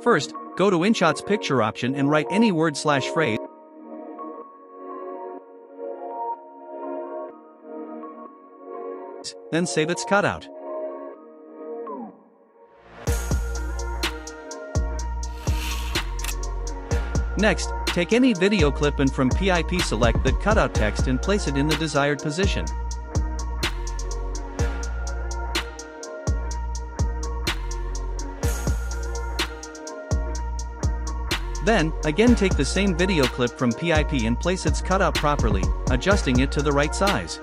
First, go to InShot's picture option and write any word/phrase. Then save its cutout. Next, take any video clip and from PIP select that cutout text and place it in the desired position. Then, again take the same video clip from PIP and place its cutout properly, adjusting it to the right size.